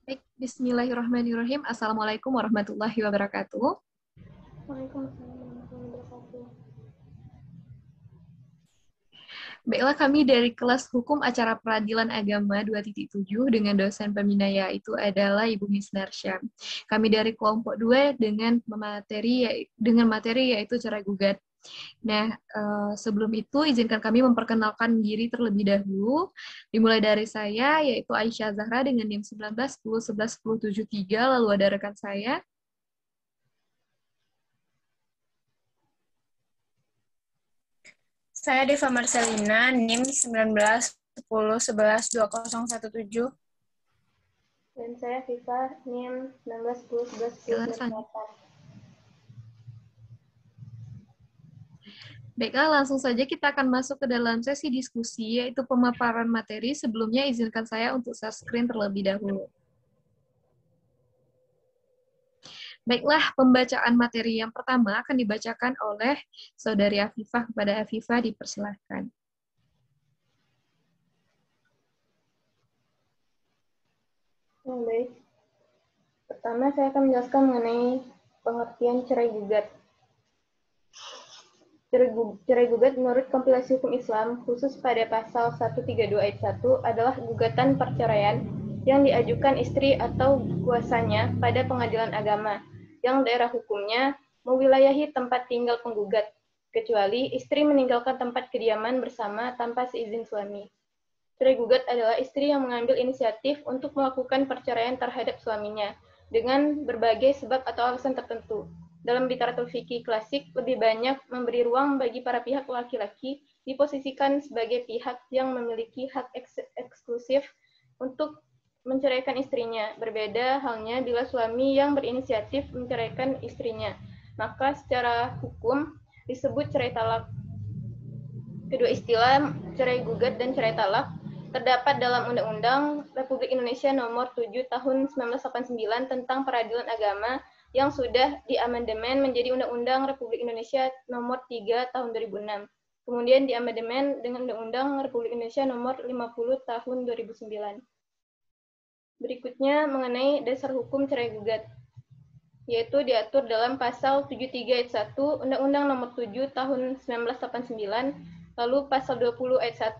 Baik, bismillahirrahmanirrahim. Assalamualaikum warahmatullahi wabarakatuh. Waalaikumsalam warahmatullahi wabarakatuh. Baiklah, kami dari kelas Hukum Acara Peradilan Agama 2.7 dengan dosen pembina yaitu adalah Ibu Miss Narsya. Kami dari kelompok 2 dengan materi yaitu cerai gugat. Nah, sebelum itu izinkan kami memperkenalkan diri terlebih dahulu. Dimulai dari saya, yaitu Aisyah Zahra dengan NIM 19 10 11 10 73, lalu ada rekan saya. Saya Deva Marcelina, NIM 19 10 11 2017. Dan saya Viva, NIM 19 10 11 10 98. Baiklah, langsung saja kita akan masuk ke dalam sesi diskusi, yaitu pemaparan materi. Sebelumnya, izinkan saya untuk share screen terlebih dahulu. Baiklah, pembacaan materi yang pertama akan dibacakan oleh Saudari Afifah. Kepada Afifah, dipersilahkan. Baik. Pertama, saya akan menjelaskan mengenai pengertian cerai gugat. Cerai gugat menurut kompilasi hukum Islam, khusus pada pasal 132 ayat 1, adalah gugatan perceraian yang diajukan istri atau kuasanya pada pengadilan agama, yang daerah hukumnya mewilayahi tempat tinggal penggugat, kecuali istri meninggalkan tempat kediaman bersama tanpa seizin suami. Cerai gugat adalah istri yang mengambil inisiatif untuk melakukan perceraian terhadap suaminya dengan berbagai sebab atau alasan tertentu. Dalam literatur fikih klasik, lebih banyak memberi ruang bagi para pihak laki-laki diposisikan sebagai pihak yang memiliki hak eksklusif untuk menceraikan istrinya. Berbeda halnya bila suami yang berinisiatif menceraikan istrinya, maka secara hukum disebut cerai talak. Kedua istilah, cerai gugat dan cerai talak, terdapat dalam Undang-Undang Republik Indonesia Nomor 7 Tahun 1989 tentang Peradilan Agama yang sudah diamandemen menjadi Undang-Undang Republik Indonesia Nomor 3 Tahun 2006. Kemudian diamandemen dengan Undang-Undang Republik Indonesia Nomor 50 Tahun 2009. Berikutnya mengenai dasar hukum cerai gugat, yaitu diatur dalam pasal 73 ayat 1 Undang-Undang Nomor 7 Tahun 1989, lalu pasal 20 ayat 1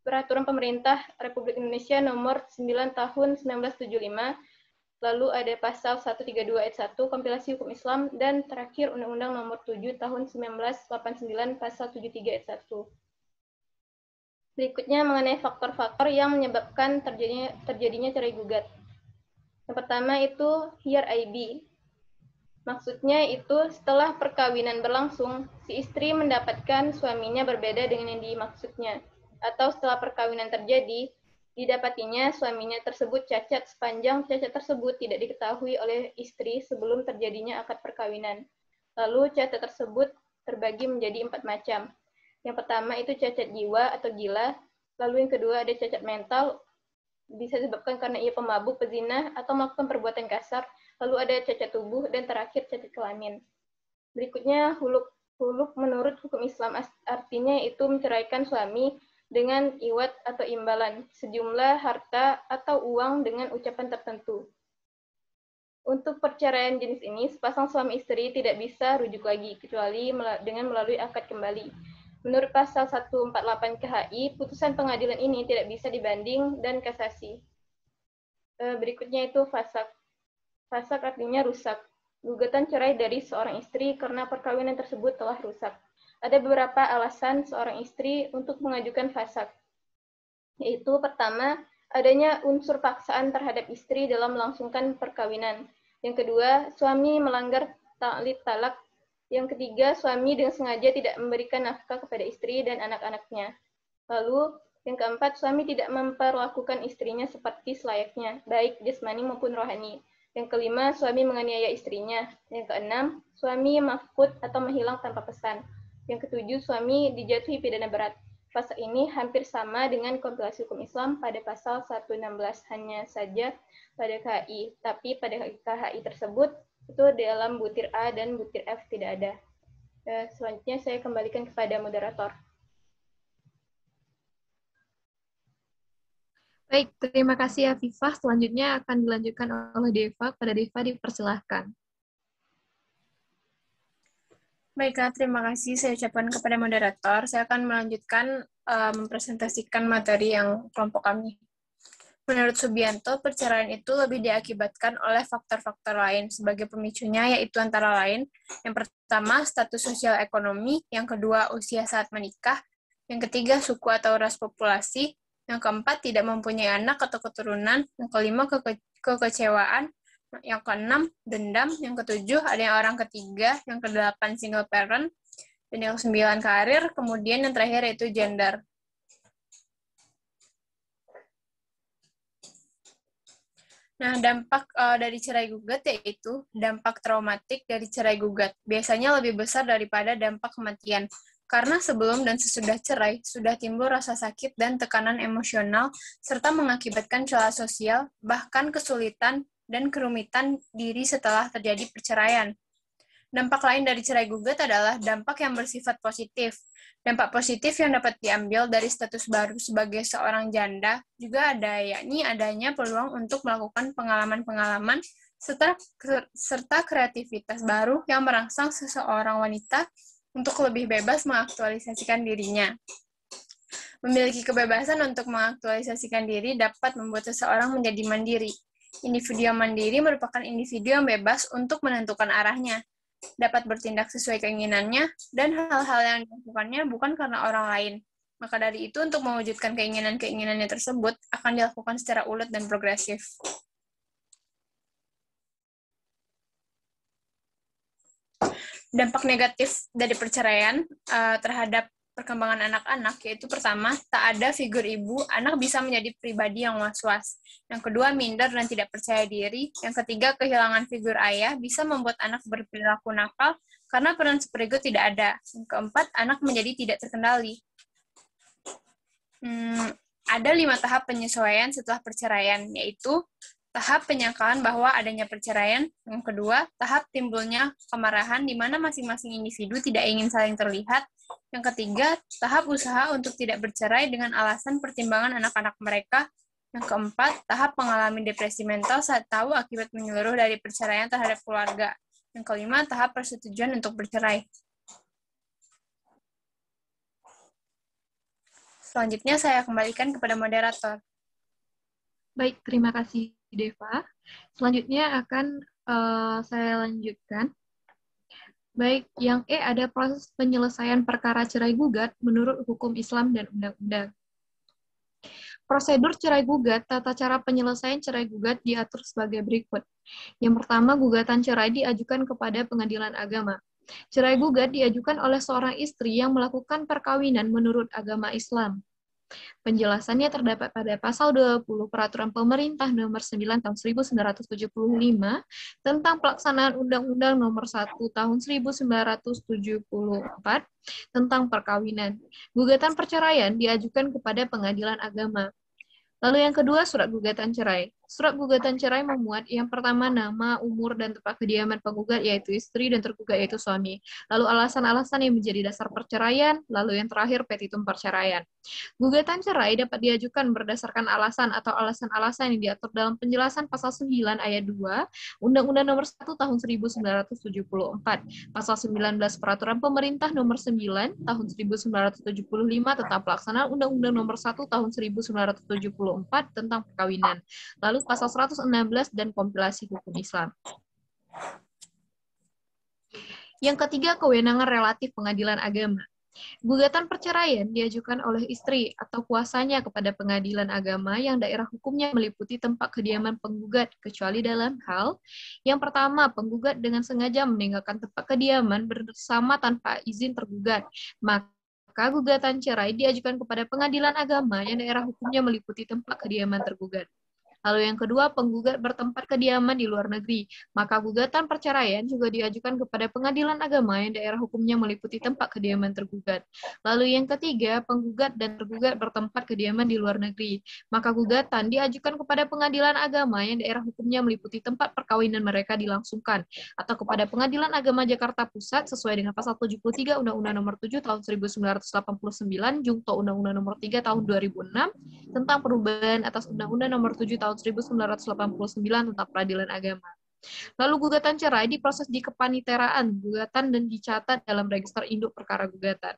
Peraturan Pemerintah Republik Indonesia Nomor 9 Tahun 1975, lalu ada pasal 132 ayat 1 Kompilasi Hukum Islam, dan terakhir Undang-Undang Nomor 7 Tahun 1989 pasal 73 ayat 1. Berikutnya mengenai faktor-faktor yang menyebabkan terjadinya cerai gugat. Yang pertama itu hiyar aibi. Maksudnya itu setelah perkawinan berlangsung, si istri mendapatkan suaminya berbeda dengan yang dimaksudnya. Atau setelah perkawinan terjadi, didapatinya suaminya tersebut cacat sepanjang cacat tersebut tidak diketahui oleh istri sebelum terjadinya akad perkawinan. Lalu cacat tersebut terbagi menjadi 4 macam. Yang pertama itu cacat jiwa atau gila, lalu yang kedua ada cacat mental, bisa disebabkan karena ia pemabuk, pezina, atau melakukan perbuatan kasar, lalu ada cacat tubuh, dan terakhir cacat kelamin. Berikutnya huluk menurut hukum Islam artinya itu menceraikan suami dengan iwat atau imbalan, sejumlah harta atau uang dengan ucapan tertentu. Untuk perceraian jenis ini, sepasang suami istri tidak bisa rujuk lagi, kecuali dengan melalui akad kembali. Menurut pasal 148 KHI, putusan pengadilan ini tidak bisa dibanding dan kasasi. Berikutnya itu fasak. Fasak artinya rusak. Gugatan cerai dari seorang istri karena perkawinan tersebut telah rusak. Ada beberapa alasan seorang istri untuk mengajukan fasak, yaitu pertama, adanya unsur paksaan terhadap istri dalam melangsungkan perkawinan. Yang kedua, suami melanggar ta'lid talak. Yang ketiga, suami dengan sengaja tidak memberikan nafkah kepada istri dan anak-anaknya. Lalu, yang keempat, suami tidak memperlakukan istrinya seperti selayaknya, baik jasmani maupun rohani. Yang kelima, suami menganiaya istrinya. Yang keenam, suami mafqud atau menghilang tanpa pesan. Yang ketujuh, suami dijatuhi pidana berat. Pasal ini hampir sama dengan kompilasi hukum Islam pada pasal 116, hanya saja pada KHI. Tapi pada KHI tersebut, itu dalam butir A dan butir F tidak ada. Selanjutnya saya kembalikan kepada moderator. Baik, terima kasih Afifah. Selanjutnya akan dilanjutkan oleh Deva. Pada Deva dipersilahkan. Baiklah, terima kasih saya ucapkan kepada moderator. Saya akan melanjutkan mempresentasikan materi yang kelompok kami. Menurut Subianto, perceraian itu lebih diakibatkan oleh faktor-faktor lain sebagai pemicunya, yaitu antara lain, yang pertama, status sosial ekonomi, yang kedua, usia saat menikah, yang ketiga, suku atau ras populasi, yang keempat, tidak mempunyai anak atau keturunan, yang kelima, kekecewaan, yang keenam, dendam, yang ketujuh, adanya orang ketiga, yang kedelapan, single parent, dan yang kesembilan, karir, kemudian yang terakhir yaitu gender. Nah, dampak dari cerai gugat yaitu dampak traumatik dari cerai gugat. Biasanya lebih besar daripada dampak kematian. Karena sebelum dan sesudah cerai, sudah timbul rasa sakit dan tekanan emosional, serta mengakibatkan celah sosial, bahkan kesulitan dan kerumitan diri setelah terjadi perceraian. Dampak lain dari cerai gugat adalah dampak yang bersifat positif. Dampak positif yang dapat diambil dari status baru sebagai seorang janda juga ada, yakni adanya peluang untuk melakukan pengalaman-pengalaman serta kreativitas baru yang merangsang seseorang wanita untuk lebih bebas mengaktualisasikan dirinya. Memiliki kebebasan untuk mengaktualisasikan diri dapat membuat seseorang menjadi mandiri. Individu yang mandiri merupakan individu yang bebas untuk menentukan arahnya, dapat bertindak sesuai keinginannya, dan hal-hal yang dilakukannya bukan karena orang lain. Maka dari itu, untuk mewujudkan keinginan-keinginannya tersebut, akan dilakukan secara ulet dan progresif. Dampak negatif dari perceraian terhadap perkembangan anak-anak, yaitu pertama, tak ada figur ibu, anak bisa menjadi pribadi yang was-was. Yang kedua, minder dan tidak percaya diri. Yang ketiga, kehilangan figur ayah bisa membuat anak berperilaku nakal karena peran superego tidak ada. Yang keempat, anak menjadi tidak terkendali. Ada 5 tahap penyesuaian setelah perceraian, yaitu tahap penyangkaan bahwa adanya perceraian. Yang kedua, tahap timbulnya kemarahan di mana masing-masing individu tidak ingin saling terlihat. Yang ketiga, tahap usaha untuk tidak bercerai dengan alasan pertimbangan anak-anak mereka. Yang keempat, tahap mengalami depresi mental saat tahu akibat menyeluruh dari perceraian terhadap keluarga. Yang kelima, tahap persetujuan untuk bercerai. Selanjutnya, saya kembalikan kepada moderator. Baik, terima kasih Deva. Selanjutnya akan saya lanjutkan. Baik, yang E ada proses penyelesaian perkara cerai gugat menurut hukum Islam dan undang-undang. Prosedur cerai gugat, tata cara penyelesaian cerai gugat diatur sebagai berikut. Yang pertama, gugatan cerai diajukan kepada pengadilan agama. Cerai gugat diajukan oleh seorang istri yang melakukan perkawinan menurut agama Islam. Penjelasannya terdapat pada pasal 20 Peraturan Pemerintah Nomor 9 Tahun 1975 tentang pelaksanaan Undang-Undang Nomor 1 Tahun 1974 tentang perkawinan. Gugatan perceraian diajukan kepada pengadilan agama. Lalu yang kedua, surat gugatan cerai. Surat gugatan cerai memuat yang pertama nama, umur, dan tempat kediaman penggugat yaitu istri dan tergugat yaitu suami. Lalu alasan-alasan yang menjadi dasar perceraian, lalu yang terakhir petitum perceraian. Gugatan cerai dapat diajukan berdasarkan alasan atau alasan-alasan yang diatur dalam penjelasan pasal 9 ayat 2 Undang-Undang Nomor 1 Tahun 1974, pasal 19 Peraturan Pemerintah Nomor 9 Tahun 1975 tentang pelaksanaan Undang-Undang Nomor 1 Tahun 1974 tentang perkawinan. Lalu pasal 116 dan kompilasi hukum Islam. Yang ketiga, kewenangan relatif pengadilan agama. Gugatan perceraian diajukan oleh istri atau kuasanya kepada pengadilan agama yang daerah hukumnya meliputi tempat kediaman penggugat, kecuali dalam hal yang pertama, penggugat dengan sengaja meninggalkan tempat kediaman bersama tanpa izin tergugat, maka gugatan cerai diajukan kepada pengadilan agama yang daerah hukumnya meliputi tempat kediaman tergugat. Lalu yang kedua, penggugat bertempat kediaman di luar negeri. Maka gugatan perceraian juga diajukan kepada pengadilan agama yang daerah hukumnya meliputi tempat kediaman tergugat. Lalu yang ketiga, penggugat dan tergugat bertempat kediaman di luar negeri. Maka gugatan diajukan kepada pengadilan agama yang daerah hukumnya meliputi tempat perkawinan mereka dilangsungkan, atau kepada Pengadilan Agama Jakarta Pusat sesuai dengan pasal 73 Undang-Undang Nomor 7 Tahun 1989, Jungto Undang-Undang Nomor 3 Tahun 2006 tentang perubahan atas Undang-Undang Nomor 7 Tahun 1989 tentang Peradilan Agama. Lalu gugatan cerai diproses di kepaniteraan gugatan dan dicatat dalam register induk perkara gugatan.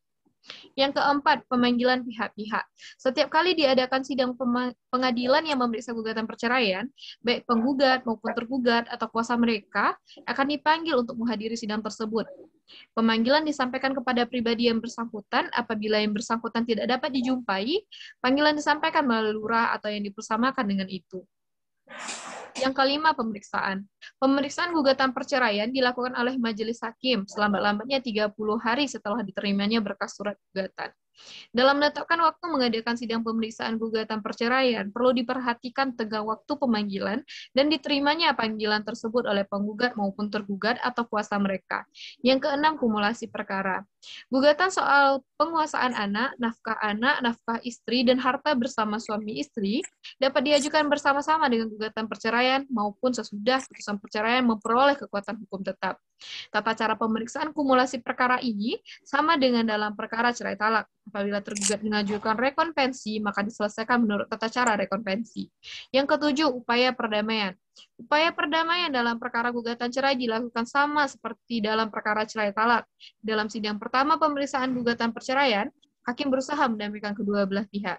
Yang keempat, pemanggilan pihak-pihak. Setiap kali diadakan sidang pengadilan yang memeriksa gugatan perceraian, baik penggugat maupun tergugat atau kuasa mereka akan dipanggil untuk menghadiri sidang tersebut. Pemanggilan disampaikan kepada pribadi yang bersangkutan apabila yang bersangkutan tidak dapat dijumpai, panggilan disampaikan melalui lurah atau yang dipersamakan dengan itu. Yang kelima, pemeriksaan. Pemeriksaan gugatan perceraian dilakukan oleh majelis hakim selambat-lambatnya 30 hari setelah diterimanya berkas surat gugatan. Dalam menetapkan waktu mengadakan sidang pemeriksaan gugatan perceraian, perlu diperhatikan tenggang waktu pemanggilan dan diterimanya panggilan tersebut oleh penggugat maupun tergugat atau kuasa mereka. Yang keenam, kumulasi perkara. Gugatan soal penguasaan anak, nafkah istri, dan harta bersama suami istri dapat diajukan bersama-sama dengan gugatan perceraian maupun sesudah putusan perceraian memperoleh kekuatan hukum tetap. Tata cara pemeriksaan kumulasi perkara ini sama dengan dalam perkara cerai talak. Apabila tergugat mengajukan rekonvensi, maka diselesaikan menurut tata cara rekonvensi. Yang ketujuh, upaya perdamaian. Upaya perdamaian dalam perkara gugatan cerai dilakukan sama seperti dalam perkara cerai talak. Dalam sidang pertama pemeriksaan gugatan perceraian, hakim berusaha mendamaikan kedua belah pihak.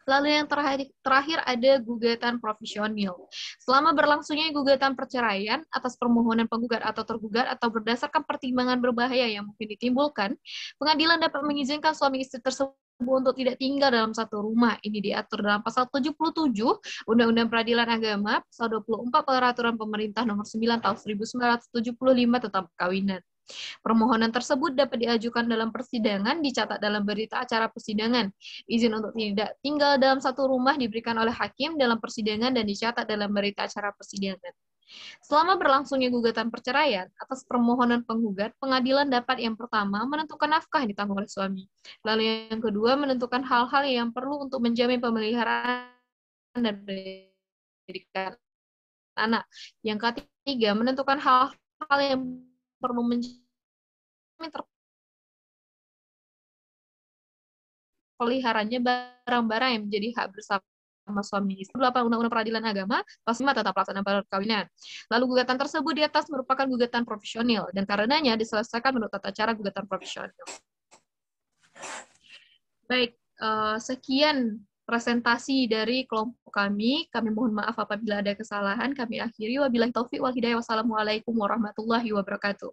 Lalu yang terakhir ada gugatan profesional. Selama berlangsungnya gugatan perceraian atas permohonan penggugat atau tergugat atau berdasarkan pertimbangan berbahaya yang mungkin ditimbulkan, pengadilan dapat mengizinkan suami istri tersebut untuk tidak tinggal dalam satu rumah. Ini diatur dalam pasal 77 Undang-Undang Peradilan Agama, pasal 24 Peraturan Pemerintah Nomor 9 Tahun 1975 tentang perkawinan. Permohonan tersebut dapat diajukan dalam persidangan, dicatat dalam berita acara persidangan. Izin untuk tidak tinggal dalam satu rumah diberikan oleh hakim dalam persidangan dan dicatat dalam berita acara persidangan. Selama berlangsungnya gugatan perceraian, atas permohonan penggugat, pengadilan dapat yang pertama menentukan nafkah yang ditanggung oleh suami. Lalu yang kedua menentukan hal-hal yang perlu untuk menjamin pemeliharaan dan pendidikan anak. Yang ketiga menentukan hal-hal yang perlu menjamin terpeliharanya barang-barang yang menjadi hak bersama suami istri. 8 Undang-Undang Peradilan Agama, pasal 5 tentang pelaksanaan perkawinan. Lalu gugatan tersebut di atas merupakan gugatan profesional dan karenanya diselesaikan menurut tata cara gugatan profesional. Baik, sekian presentasi dari kelompok kami. Kami mohon maaf apabila ada kesalahan. Kami akhiri. Wabillahi taufiq wal hidayah. Wassalamualaikum warahmatullahi wabarakatuh.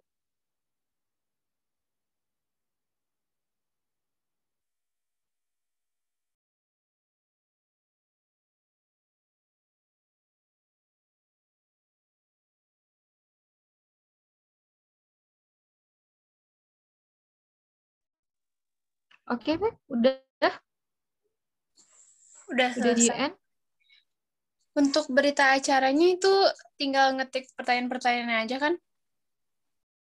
Oke, Beb? Udah di selesai. end? Untuk berita acaranya itu tinggal ngetik pertanyaan-pertanyaannya aja kan?